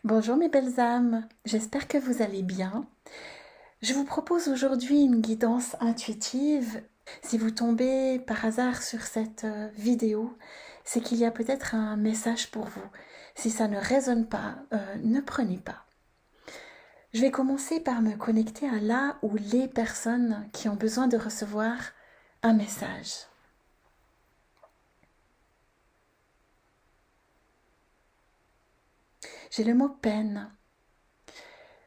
Bonjour mes belles âmes, j'espère que vous allez bien. Je vous propose aujourd'hui une guidance intuitive. Si vous tombez par hasard sur cette vidéo, c'est qu'il y a peut-être un message pour vous. Si ça ne résonne pas, ne prenez pas. Je vais commencer par me connecter à là ou les personnes qui ont besoin de recevoir un message. J'ai le mot peine.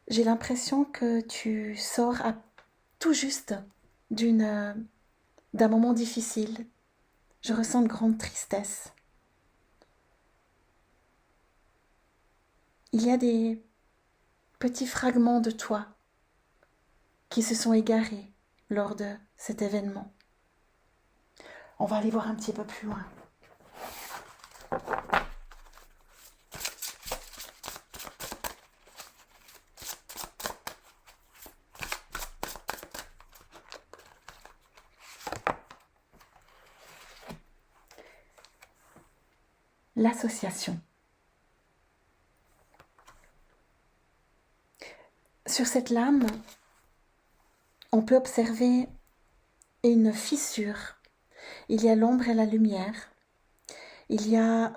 J'ai l'impression que tu sors tout juste d'un moment difficile. Je ressens de grande tristesse. Il y a des petits fragments de toi qui se sont égarés lors de cet événement. On va aller voir un petit peu plus loin. L'association. Sur cette lame, on peut observer une fissure. Il y a l'ombre et la lumière. Il y a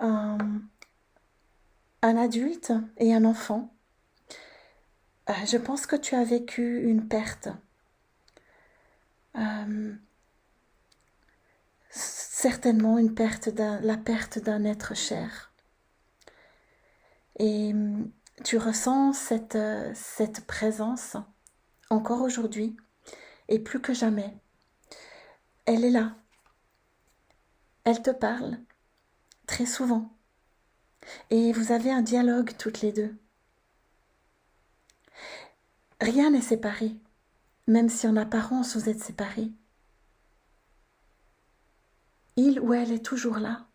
un adulte et un enfant. Je pense que tu as vécu une perte. Certainement la perte d'un être cher. Et tu ressens cette présence encore aujourd'hui et plus que jamais. Elle est là. Elle te parle très souvent. Et vous avez un dialogue toutes les deux. Rien n'est séparé, même si en apparence vous êtes séparés. Il ou elle est toujours là.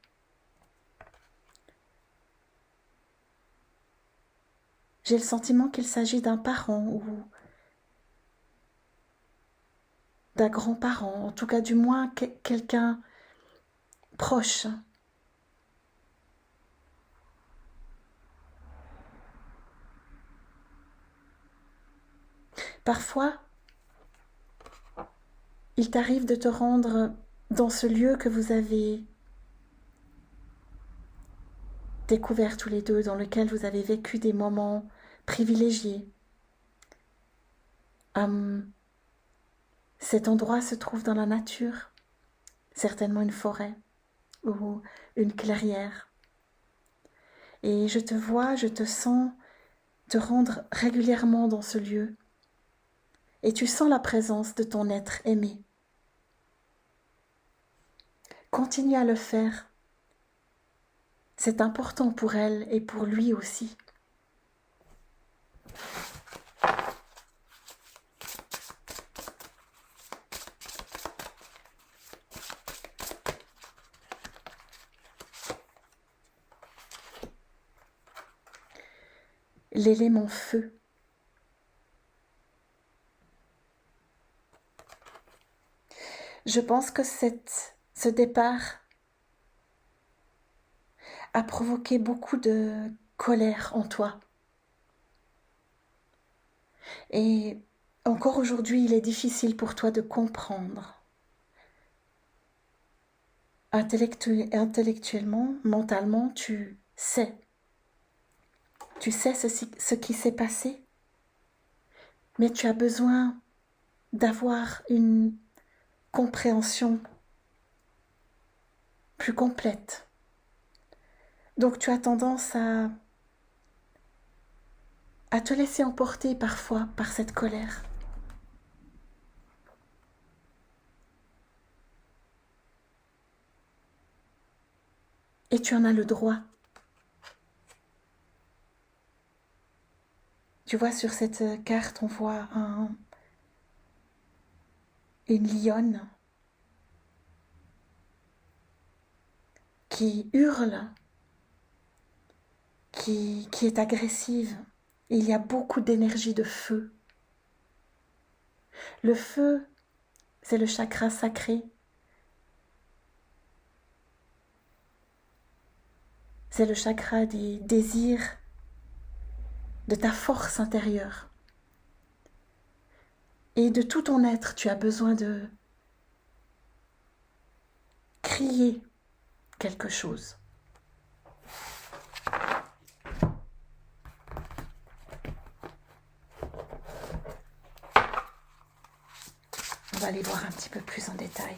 J'ai le sentiment qu'il s'agit d'un parent ou d'un grand-parent, en tout cas du moins quelqu'un proche. Parfois, il t'arrive de te rendre dans ce lieu que vous avez découvert tous les deux, dans lequel vous avez vécu des moments privilégiés. Cet endroit se trouve dans la nature, certainement une forêt ou une clairière. Et je te vois, je te sens te rendre régulièrement dans ce lieu. Et tu sens la présence de ton être aimé. Continue à le faire. C'est important pour elle et pour lui aussi. L'élément feu. Je pense que ce départ a provoqué beaucoup de colère en toi. Et encore aujourd'hui, il est difficile pour toi de comprendre. Intellectuellement, mentalement, tu sais. Tu sais ce qui s'est passé, mais tu as besoin d'avoir une compréhension plus complète. Donc tu as tendance à te laisser emporter parfois par cette colère. Et tu en as le droit. Tu vois, sur cette carte, on voit une lionne qui hurle, qui est agressive. Il y a beaucoup d'énergie de feu. Le feu, c'est le chakra sacré. C'est le chakra des désirs de ta force intérieure. Et de tout ton être, tu as besoin de crier quelque chose. On va aller voir un petit peu plus en détail.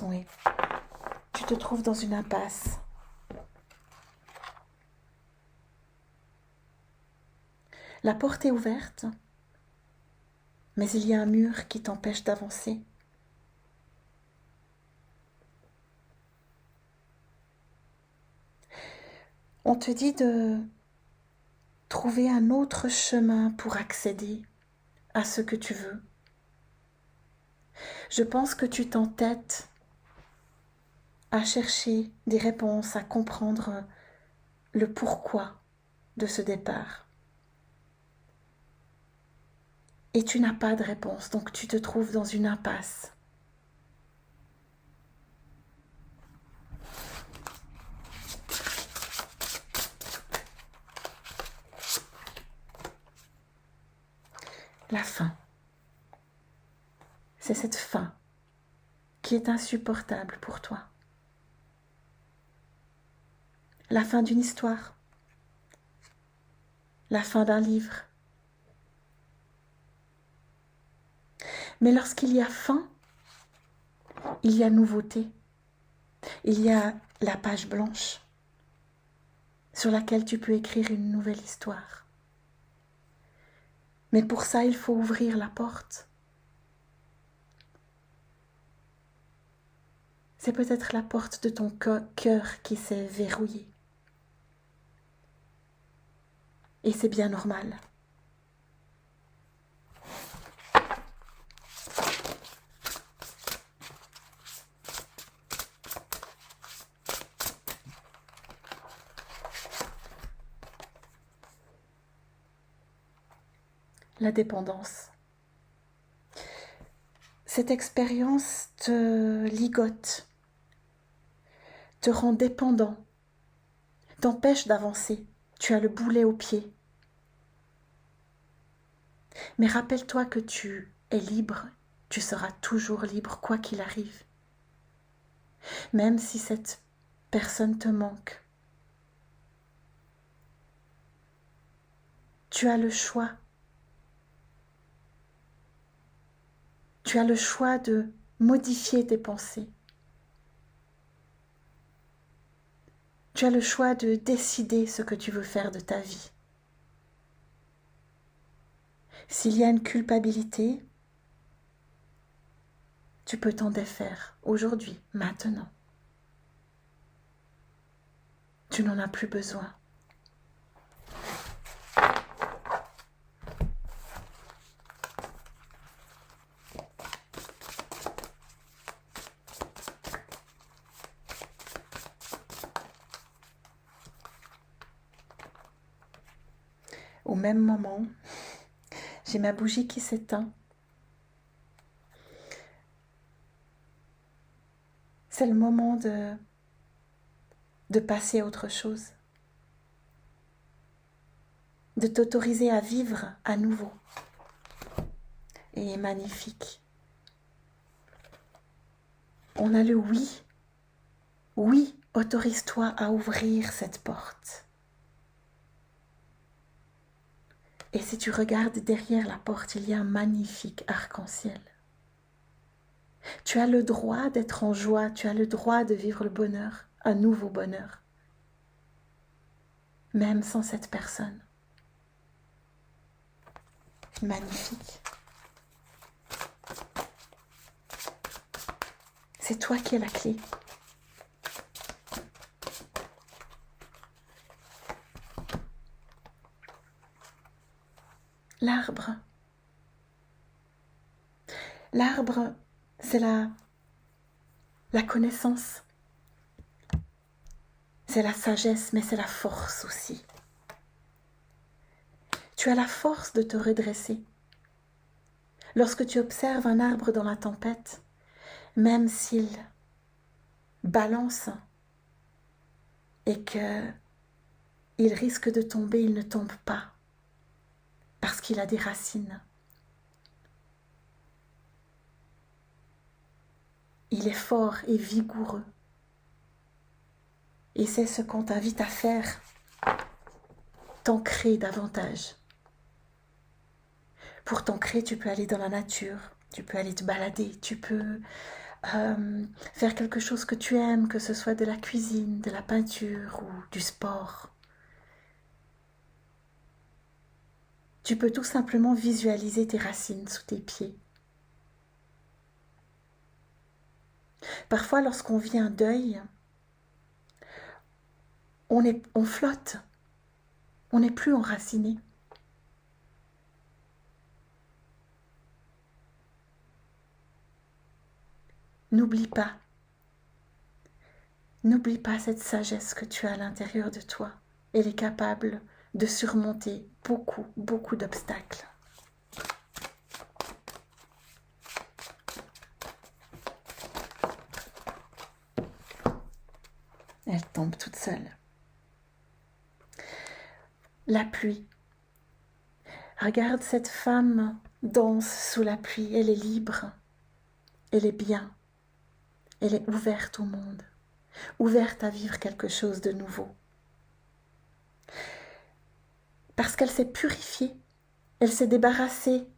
Oui, tu te trouves dans une impasse. La porte est ouverte, mais il y a un mur qui t'empêche d'avancer. On te dit de trouver un autre chemin pour accéder à ce que tu veux. Je pense que tu t'entêtes à chercher des réponses, à comprendre le pourquoi de ce départ. Et tu n'as pas de réponse, donc tu te trouves dans une impasse. La faim. C'est cette faim qui est insupportable pour toi. La fin d'une histoire. La fin d'un livre. Mais lorsqu'il y a faim, il y a nouveauté. Il y a la page blanche sur laquelle tu peux écrire une nouvelle histoire. Mais pour ça, il faut ouvrir la porte. C'est peut-être la porte de ton cœur qui s'est verrouillée. Et c'est bien normal. La dépendance. Cette expérience te ligote, te rend dépendant, t'empêche d'avancer. Tu as le boulet au pied. Mais rappelle-toi que tu es libre, tu seras toujours libre quoi qu'il arrive. Même si cette personne te manque. Tu as le choix. Tu as le choix de modifier tes pensées. Tu as le choix de décider ce que tu veux faire de ta vie. S'il y a une culpabilité, tu peux t'en défaire aujourd'hui, maintenant. Tu n'en as plus besoin. Au même moment, j'ai ma bougie qui s'éteint. C'est le moment de passer à autre chose. De t'autoriser à vivre à nouveau. Et magnifique. On a le oui. Oui, autorise-toi à ouvrir cette porte. Et si tu regardes derrière la porte, il y a un magnifique arc-en-ciel. Tu as le droit d'être en joie, tu as le droit de vivre le bonheur, un nouveau bonheur. Même sans cette personne. Magnifique. C'est toi qui es la clé. L'arbre. L'arbre, c'est la connaissance. C'est la sagesse, mais c'est la force aussi. Tu as la force de te redresser. Lorsque tu observes un arbre dans la tempête, même s'il balance et qu'il risque de tomber, il ne tombe pas parce qu'il a des racines. Il est fort et vigoureux. Et c'est ce qu'on t'invite à faire, t'ancrer davantage. Pour t'ancrer, tu peux aller dans la nature, tu peux aller te balader, tu peux faire quelque chose que tu aimes, que ce soit de la cuisine, de la peinture ou du sport. Tu peux tout simplement visualiser tes racines sous tes pieds. Parfois, lorsqu'on vit un deuil, on flotte, on n'est plus enraciné. N'oublie pas cette sagesse que tu as à l'intérieur de toi. Elle est capable de surmonter beaucoup, beaucoup d'obstacles. Elle tombe toute seule. La pluie. Regarde cette femme danse sous la pluie. Elle est libre. Elle est bien. Elle est ouverte au monde. Ouverte à vivre quelque chose de nouveau. Parce qu'elle s'est purifiée. Elle s'est débarrassée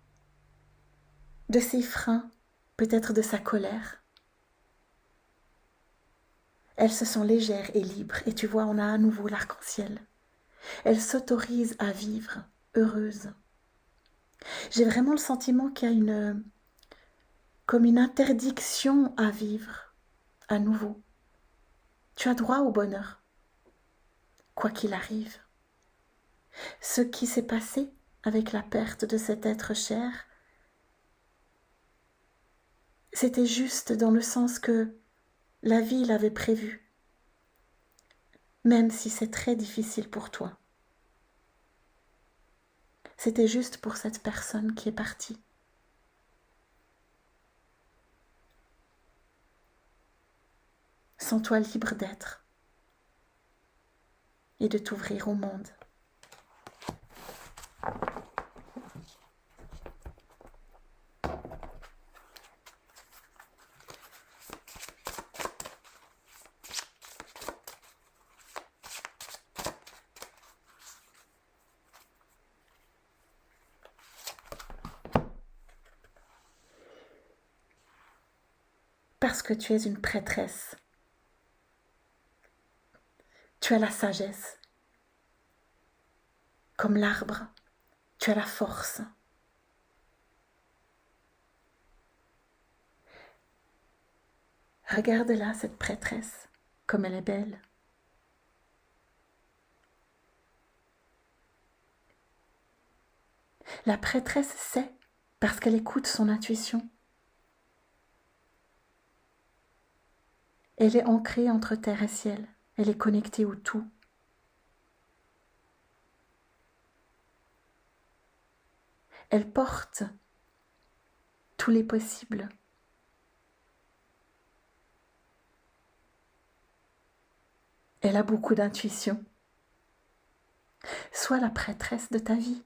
de ses freins, peut-être de sa colère. Elle se sent légère et libre. Et tu vois, on a à nouveau l'arc-en-ciel. Elle s'autorise à vivre heureuse. J'ai vraiment le sentiment qu'il y a comme une interdiction à vivre à nouveau. Tu as droit au bonheur, quoi qu'il arrive. Ce qui s'est passé avec la perte de cet être cher, c'était juste dans le sens que la vie l'avait prévu, même si c'est très difficile pour toi. C'était juste pour cette personne qui est partie. Sens-toi libre d'être et de t'ouvrir au monde. Parce que tu es une prêtresse. Tu as la sagesse. Comme l'arbre, tu as la force. Regarde-la, cette prêtresse, comme elle est belle. La prêtresse sait, parce qu'elle écoute son intuition. Elle est ancrée entre terre et ciel. Elle est connectée au tout. Elle porte tous les possibles. Elle a beaucoup d'intuition. Sois la prêtresse de ta vie.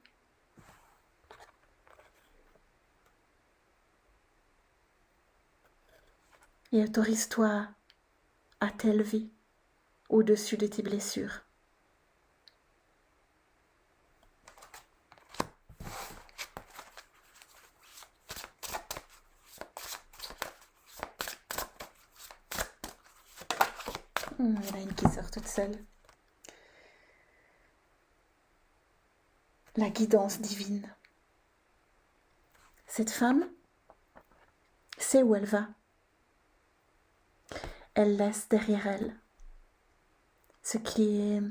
Et autorise-toi à t'élever au-dessus de tes blessures. Il y en a une qui sort toute seule. La guidance divine. Cette femme sait où elle va. Elle laisse derrière elle ce qui est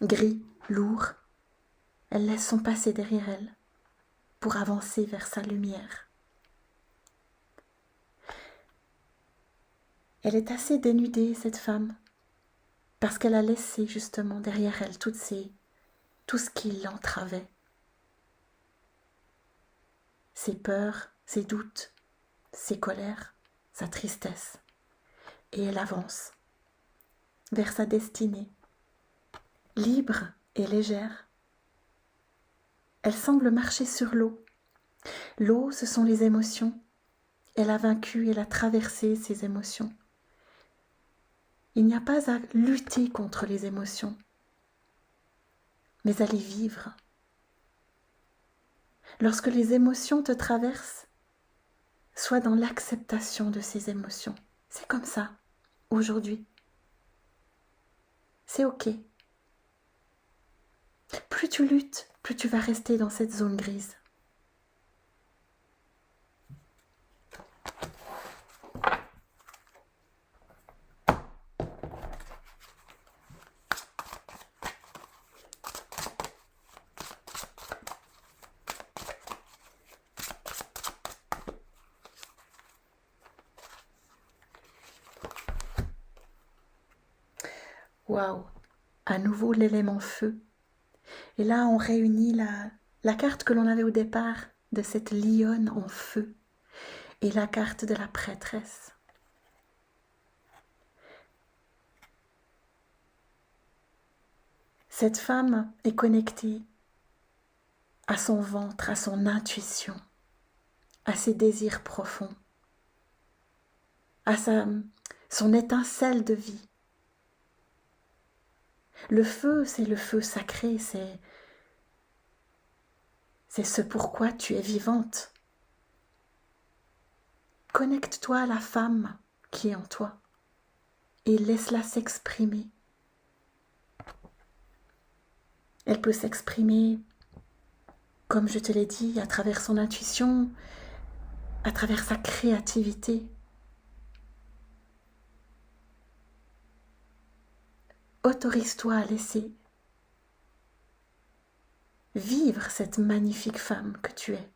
gris, lourd. Elle laisse son passé derrière elle pour avancer vers sa lumière. Elle est assez dénudée, cette femme, parce qu'elle a laissé justement derrière elle tout ce qui l'entravait. ses peurs, ses doutes, ses colères, sa tristesse. Et elle avance vers sa destinée, libre et légère. Elle semble marcher sur l'eau. L'eau, ce sont les émotions. Elle a vaincu, elle a traversé ces émotions. Il n'y a pas à lutter contre les émotions, mais à les vivre. Lorsque les émotions te traversent, sois dans l'acceptation de ces émotions. C'est comme ça, aujourd'hui. C'est ok. Plus tu luttes, plus tu vas rester dans cette zone grise. Waouh! À nouveau l'élément feu. Et là, on réunit la carte que l'on avait au départ de cette lionne en feu et la carte de la prêtresse. Cette femme est connectée à son ventre, à son intuition, à ses désirs profonds, à son étincelle de vie. Le feu, c'est le feu sacré, c'est ce pourquoi tu es vivante. Connecte-toi à la femme qui est en toi et laisse-la s'exprimer. Elle peut s'exprimer, comme je te l'ai dit, à travers son intuition, à travers sa créativité. Autorise-toi à laisser vivre cette magnifique femme que tu es.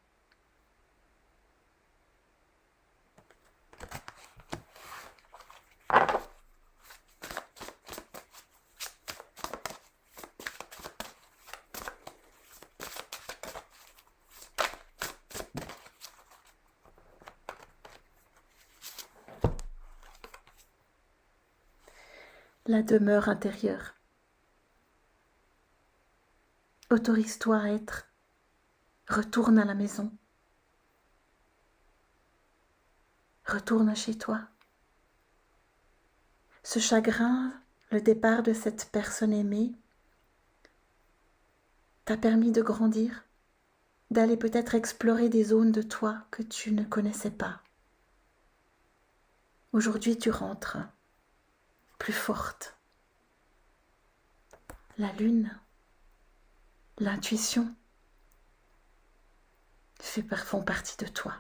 La demeure intérieure. Autorise-toi à être. Retourne à la maison. Retourne chez toi. Ce chagrin, le départ de cette personne aimée, t'a permis de grandir, d'aller peut-être explorer des zones de toi que tu ne connaissais pas. Aujourd'hui, tu rentres plus forte. La lune, l'intuition font partie de toi.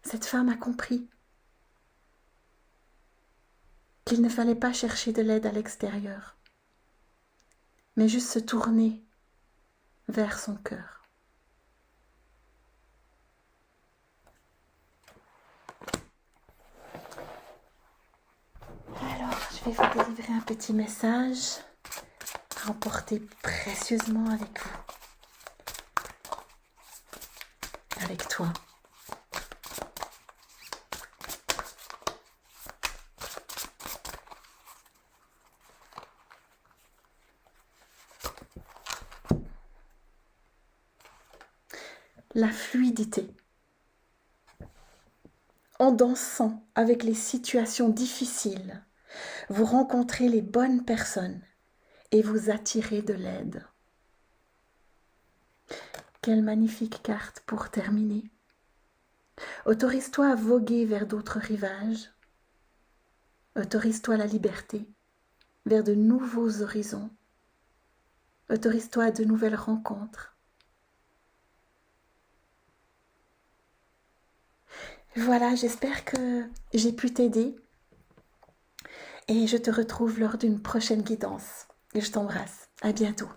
Cette femme a compris qu'il ne fallait pas chercher de l'aide à l'extérieur, mais juste se tourner vers son cœur. Alors, je vais vous délivrer un petit message à emporter précieusement avec vous, avec toi. La fluidité. En dansant avec les situations difficiles, vous rencontrez les bonnes personnes et vous attirez de l'aide. Quelle magnifique carte pour terminer. Autorise-toi à voguer vers d'autres rivages. Autorise-toi à la liberté, vers de nouveaux horizons. Autorise-toi à de nouvelles rencontres. Voilà, j'espère que j'ai pu t'aider et je te retrouve lors d'une prochaine guidance. Je t'embrasse. À bientôt.